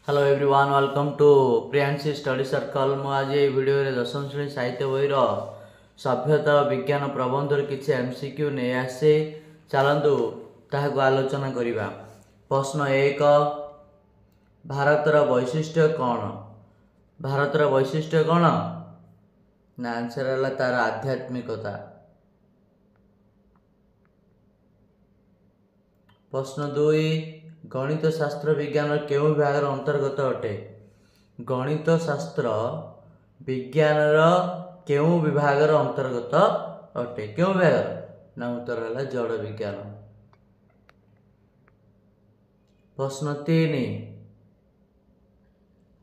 Hello everyone welcome to Priyanshi study circle. मु आज ये वीडियो रे दशम श्रेणी साहित्य बही सभ्यता विज्ञान प्रबंधर किसी एमसीक्यू नहीं आसे। चलतु ताहाको आलोचना करिबा। प्रश्न 1, भारतर वैशिष्ट्य कौन? भारतर वैशिष्ट्य कौन ना आंसर है तार आध्यात्मिकता। प्रश्न 2, गणित शास्त्र विज्ञान केउं विभाग अंतर्गत अटे? गणित शास्त्र विज्ञान केउं विभाग अंतर्गत अटे? केउं विभाग ना उत्तर है जड़ विज्ञान। प्रश्न 3,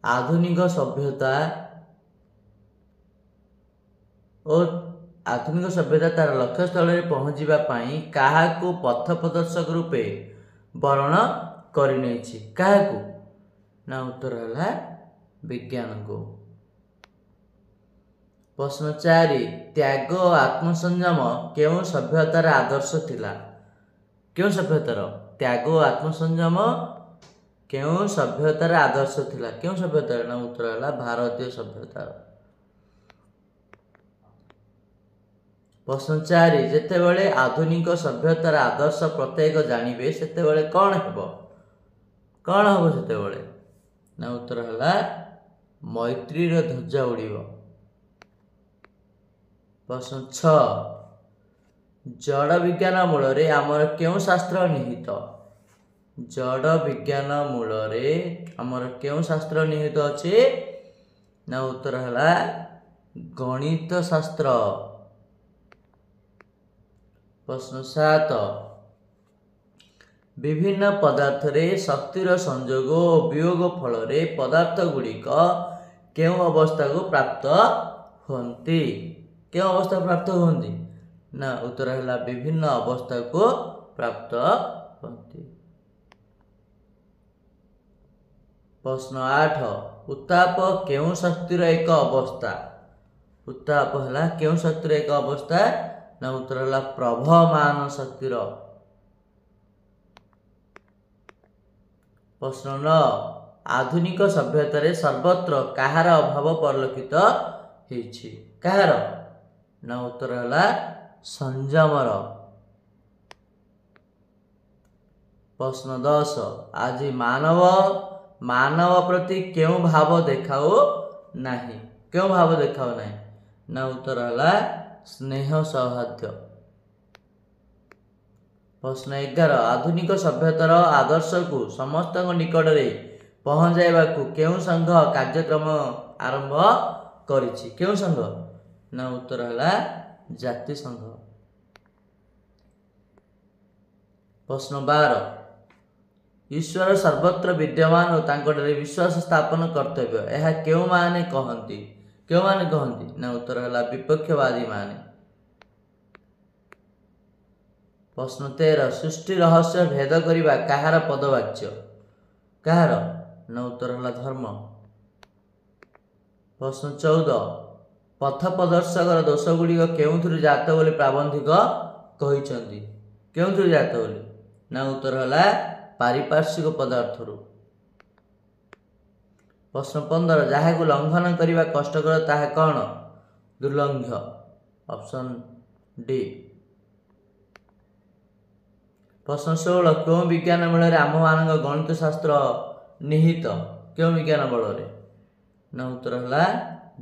आधुनिक सभ्यता और आधुनिक सभ्यता तार लक्ष्य स्थल में पहुँचवा क्या पथ प्रदर्शक रूपे वर्ण करनी काहाकू ना उत्तर है विज्ञान को। प्रश्न 4, त्याग आत्मसंयम केउं सभ्यतार आदर्श थिला? केउं सभ्यतार त्याग आत्मसंयम केउं सभ्यतार आदर्श थिला? केउं सभ्यतार ना उत्तर है भारतीय सभ्यतार। प्रश्न 4, जेतेबेले आधुनिक सभ्यतार आदर्श प्रत्येक जानिबे सेतेबेले कौन हेबो? कौन हम सेतेबेले ना उत्तर है मैत्री ध्वजा उड़ीब। प्रश्न 6, जड़ विज्ञान मूल रे आमर केउं शास्त्र निहित? जड़ विज्ञान मूल रे आमर केउं शास्त्र निहित अछि ना उत्तर है गणित शास्त्र। प्रश्न 7, विभिन्न पदार्थ रे शक्तिर संयोग और वियोग फल रे पदार्थ गुड़िक केउं अवस्था को प्राप्त होती? केउं अवस्था प्राप्त होती ना उत्तर है विभिन्न अवस्था को प्राप्त होती। प्रश्न 8, उत्ताप केउं शक्तिर एक अवस्था? उत्ताप है केउं शक्तिर एक अवस्था ना उत्तर है प्रवहमान शक्तिर। प्रश्न 9, आधुनिक सभ्यता रे सर्वत्र कहार अभाव परिलक्षित होइछि? कहार ना उत्तर है संयमर। प्रश्न 10, आज मानव प्रति केउं भाव देखाओ नाही? केउं भाव देखाओ नाही ना उत्तर है स्नेह सौहार्द्य। प्रश्न 11, आधुनिक सभ्यतार आदर्श को समस्त निकट में पहुँचाइबा केउं संघ कार्यक्रम आरंभ करिछि? केउं संघ ना उत्तर है जाति संघ। प्रश्न 12, ईश्वर सर्वत्र विद्यमान और तांकड़े विश्वास स्थापन कर्तव्य यह केउं माने कहंती? केउं माने कहंती ना उत्तर है विपक्षवादी माने। प्रश्न 13, सृष्टि रहस्य भेद करिबा काहार पदवाच्य? काहार ना उत्तर है धर्म। प्रश्न 14, पथ प्रदर्शकर दोष गुड़िक केउंथुरु जात बोली प्राबंधिक कहिसंती? केउंथुरु जात बोली ना उत्तर है पारिपार्श्विक पदार्थरु। प्रश्न 15, जहाकु लंघन करिबा कष्टकर ताहा कौन? दुर्लंघ्य। Option D. प्रश्न 16, क्यों विज्ञान बल आम मान गणित शास्त्र निहित? क्यों विज्ञान बल ना उत्तर है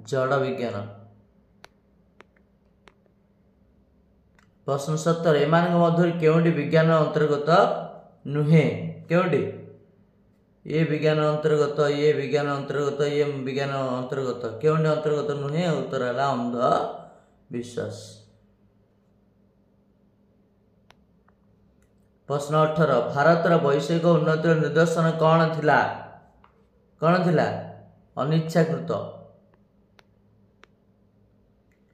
जड़ विज्ञान। प्रश्न 17, एमान मध्य केउंटी विज्ञान अंतर्गत नुहे? केउंटी ये विज्ञान अंतर्गत ये विज्ञान अंतर्गत ये विज्ञान अंतर्गत केउंटी अंतर्गत नुहे? उत्तर है अंध विश्वास। प्रश्न 18, भारतर वैषयिक उन्नतिर निदर्शन कौन थिला? कौन थिला? अनिच्छाकृत।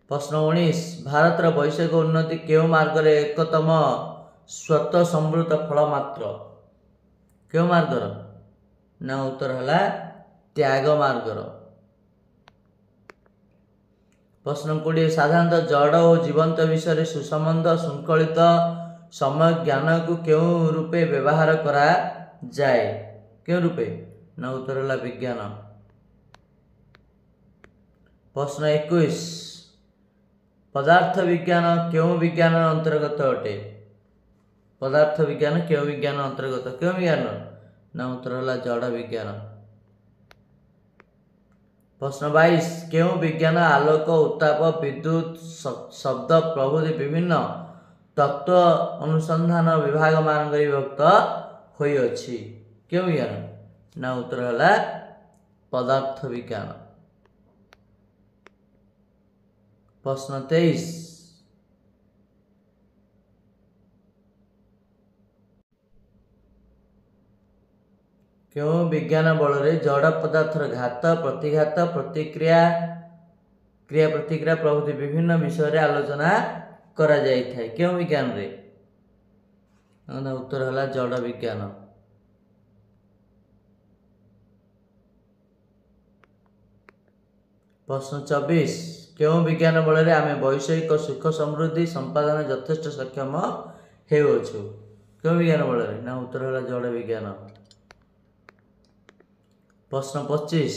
प्रश्न 19, भारतर वैषयिक उन्नति केउं मार्ग रे एकतम स्वतः समृद्ध फल मात्र? केउं मार्गर ना उत्तर है त्याग मार्गर। प्रश्न 20, साधारणतः जड़ और जीवंत विषय सुसंबंध श्रृंखलित समय ज्ञान को क्यों रूपे व्यवहार करा जाए? क्यों रूपे ना उत्तर है विज्ञान। प्रश्न 21 पदार्थ विज्ञान क्यों विज्ञान अंतर्गत अटे? पदार्थ विज्ञान क्यों विज्ञान अंतर्गत? क्यों विज्ञान? ना उत्तर है जड़ विज्ञान। प्रश्न 22 क्यों विज्ञान आलोक उत्ताप विद्युत शब्द प्रभृति विभिन्न तत्व अनुसंधान विभाग मान विभक्त होई अछि? क्यों विज्ञान? ना उत्तर है पदार्थ विज्ञान। प्रश्न 23 क्यों विज्ञान बल जड़ पदार्थर घात प्रतिघात प्रतिक्रिया क्रिया प्रतिक्रिया प्रभृति विभिन्न विषय रे आलोचना करा जाय थाए? क्यों विज्ञान रे? उत्तर है जड़ विज्ञान। प्रश्न 24 क्यों विज्ञान बल आम वैषयिक सुख समृद्धि संपादन यथेष्ट सक्षम होउछु? क्यों विज्ञान बल? ना उत्तर है जड़ विज्ञान। प्रश्न 25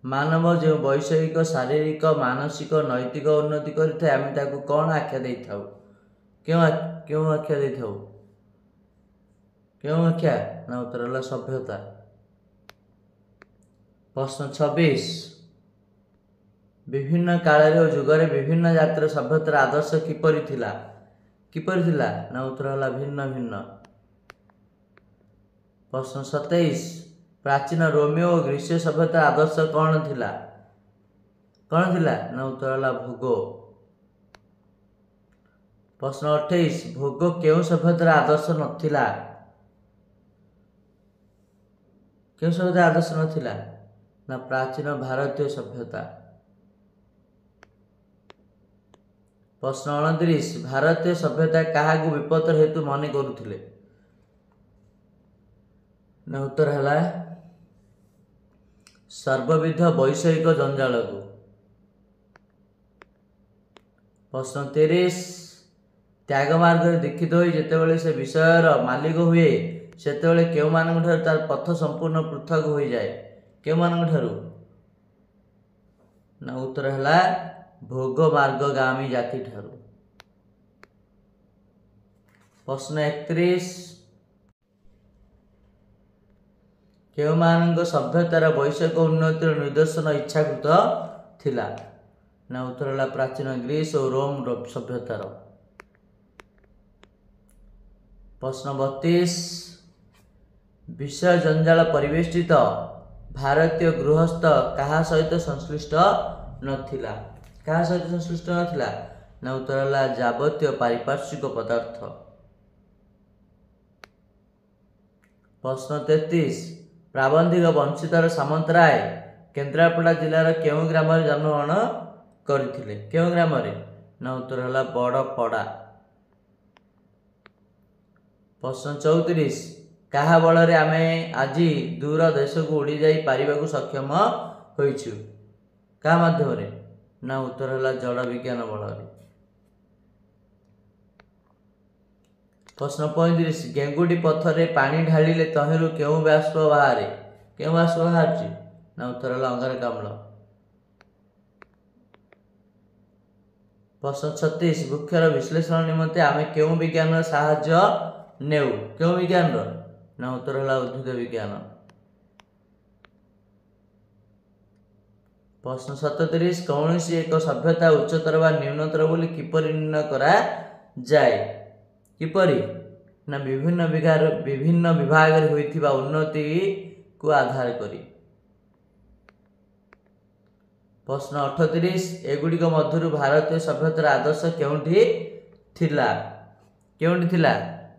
मानव जो वैषयिक शारीरिक मानसिक नैतिक उन्नति करिथे आमे ताकू कौन आख्या देइथाउ? क्यों आख्या देइथाउ? क्यों आख्या? ना उत्तर है सभ्यता। प्रश्न 26 विभिन्न काल और जुगरे विभिन्न जातिर सभ्यतार आदर्श किपरि थिला? ना उत्तर है भिन्न भिन्न। प्रश्न 27 प्राचीन रोमियो और ग्रीसीय सभ्यतार आदर्श कौन थिला? ना उत्तर है भोग। प्रश्न 28 भोग क्यों सभ्यतार आदर्श नथिला? क्यों सभ्यतार आदर्श नथिला? ना प्राचीन भारतीय सभ्यता। प्रश्न 29 भारतीय सभ्यता काहाकू विपद हेतु मन करुथिले? ना उत्तर है सर्वविध वैषयिक जंजाल को। प्रश्न 30 त्याग मार्ग दीक्षित हो जितेबाला से विषयर मालिक हुए सेतेबाला केउ मानक ठारू तार पथ संपूर्ण पृथक हो जाए? केउ मानक ठारू? ना उत्तर है भोग मार्गगामी जाति ठारू। प्रश्न 31 केउ मानक सभ्यतार वैषयिक उन्नतिर निदर्शन इच्छाकृत थिला? ना उत्तर है प्राचीन ग्रीस और रोम सभ्यतार। प्रश्न 32 विषय जंजाल परिवेष्टित भारतीय गृहस्थ कहा सहित संश्लिष्ट नथिला? कहा सहित संश्लिष्ट नथिला? ना उत्तर है जावतीय पारिपार्श्विक पदार्थ। प्रश्न 33 प्राबंधिक वंशीधर सामंतराय केन्द्रापड़ा जिलार केउं ग्राम जन्मग्रहण करथिले? केउं ग्राम रे? ना उत्तर है बड़पड़ा। प्रश्न 34 कहा बल रे आमे आज दूर देश को उड़ी जाई पारिबा को सक्षम होइछु? कहा माध्यम रे? ना उत्तर है जड़ विज्ञान बल रे। प्रश्न 35 गेंगुटी पथर पानी ढालिले तहिरु केउं बाष्प बाहरे? केउं बाष्प बाहरछि? ना उत्तर है अंगारकाम्ल। प्रश्न 36 वृक्षर विश्लेषण निमंते आमे केउं विज्ञान साहाय्य नेउ? केउं विज्ञान? ना उत्तर है उद्भिद विज्ञान। प्रश्न 37 कौन सी एक सभ्यता उच्चतर व न्यूनतर बोली किपरि निर्णय करा जाए? किपरि? ना विभिन्न विभाग रे होइथिबा उन्नति को आधार करी। प्रश्न 38 एगुड़िक मध्यरु भारतीय सभ्यतार आदर्श केउंठी थिला? केउंठी थिला?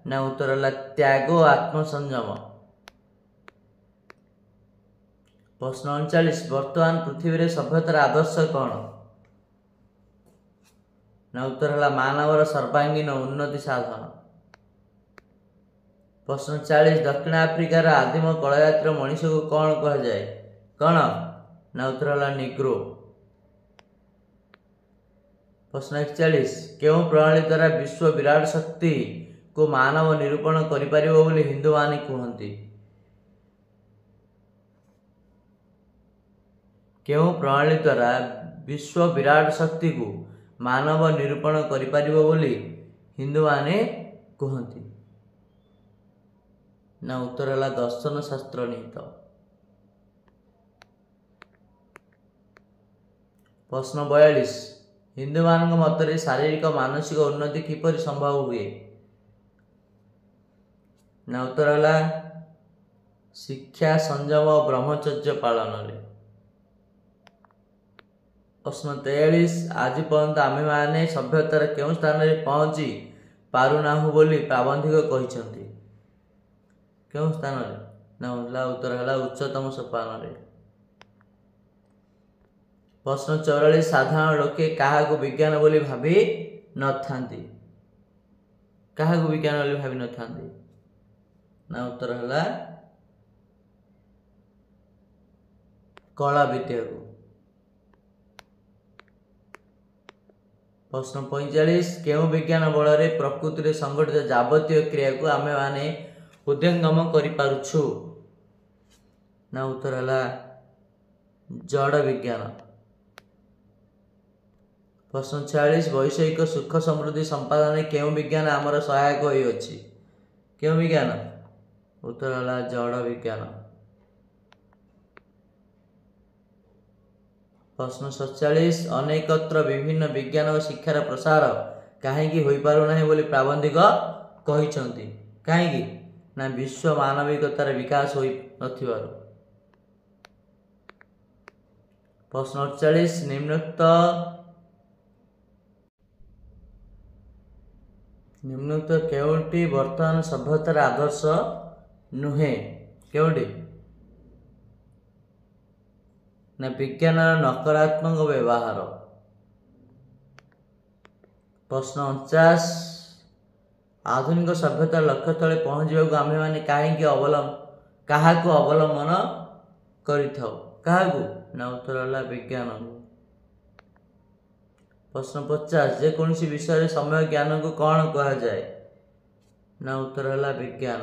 ना उत्तर है त्याग आत्मसंयम। प्रश्न 39 वर्तमान पृथ्वी रे सभ्यतार आदर्श कौन? ना उत्तर है मानवर सर्वांगीन उन्नति साधन। प्रश्न 40 दक्षिण आफ्रिकार आदिम कलायात्र मनीष को कौन कह जाए? कौन? ना उत्तर है निग्रो। प्रश्न 41 केउं प्रणाली द्वारा विश्व विराट शक्ति को मानव निरूपण करि परिबो बोली हिंदू माने कहंती? केउं प्रणाली द्वारा विश्व विराट शक्ति को मानव निरूपण करिपारिबो बोली हिंदू माने कहती। ना उत्तर है दर्शन शास्त्र निहित। प्रश्न 42 हिंदू मान मतरे शारीरिक मानसिक उन्नति किपरि संभव हुए? ना उत्तर है शिक्षा संयम और ब्रह्मचर्य पालन रे। प्रश्न 43 आज पर्यंत आमे माने सभ्यतार केउं स्थान रे पहुंची पारुनाहु बोली प्राबंधिक कहिसंती? केउं स्थान रे? ना उत्तर है उच्चतम सोपान रे। प्रश्न 44 साधारण लोके काहाकू विज्ञान बोली भाबी नथांती? काहाकू विज्ञान बोली भाबी नथांती? ना उत्तर है कला विद्या को। प्रश्न 45 केउं विज्ञान बल रे प्रकृति रे संघटित जावतीय क्रिया को आमे माने उद्यंगम करि पारुछु? ना उत्तर है जड़ विज्ञान। प्रश्न 46 वैषयिक सुख समृद्धि संपादन केउं विज्ञान आमर सहायक होई अछि? केउं विज्ञान? उत्तर है जड़ विज्ञान। प्रश्न 47 अनेकत्र विभिन्न विज्ञान और शिक्षार प्रसार कहीं होई पारु नाही बोली प्राबंधिक कहिसंती? कहीं ना विश्व मानविकतार विकास होई नथिबारु। प्रश्न 48 निम्नोक्त केउंटी वर्तमान सभ्यतार आदर्श नुहे? केउंटी? ना विज्ञान नकारात्मक व्यवहार। प्रश्न 49 आधुनिक सभ्यता लक्ष्य स्थले पहुँचवाक आमे माने काहाकू अवलंबन करिथाउ? काहाकू? ना उत्तर है विज्ञान। प्रश्न 50 जे कोनसी विषय समय ज्ञान को कौन कहा जाए? ना उत्तर है विज्ञान।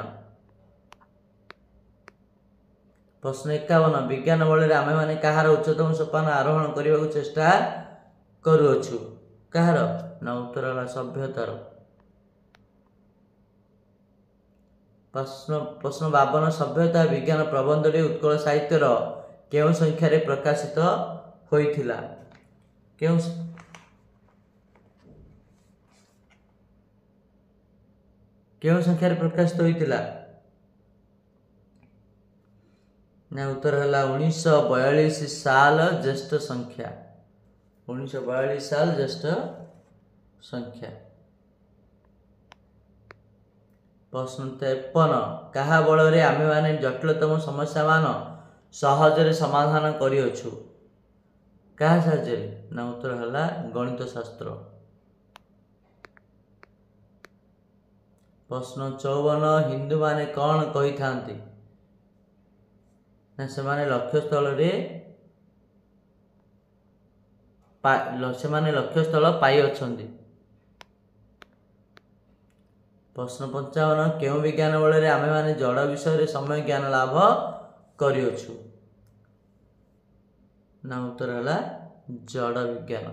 प्रश्न 51 विज्ञान बल आमे माने कहार उच्चतम सोपान आरोहण करने को चेष्टा करुअछु? कहार? ना उत्तर है सभ्यतार। प्रश्न 52 सभ्यता विज्ञान प्रबंधटी उत्कल साहित्यर केउं संख्यारे प्रकाशित होइथिला? केउं संख्यारे प्रकाशित होइथिला? ना उत्तर है 1942 साल ज्येष्ठ संख्या। 1942 साल ज्येष्ठ संख्या। प्रश्न 53 कहा बल रे आमे माने जटिलतम समस्या मान सहजरे समाधान करिअछु? कहा साहाय्य? ना उत्तर है गणित शास्त्र। प्रश्न 54 हिंदू माने कौन कही थांती? ना सेमाने लक्ष्य स्थल पाई अछंती। प्रश्न 55 केउं विज्ञान बल रे आमे माने जड़ विषय रे समय ज्ञान लाभ करिअछु? ना उत्तर है जड़ विज्ञान।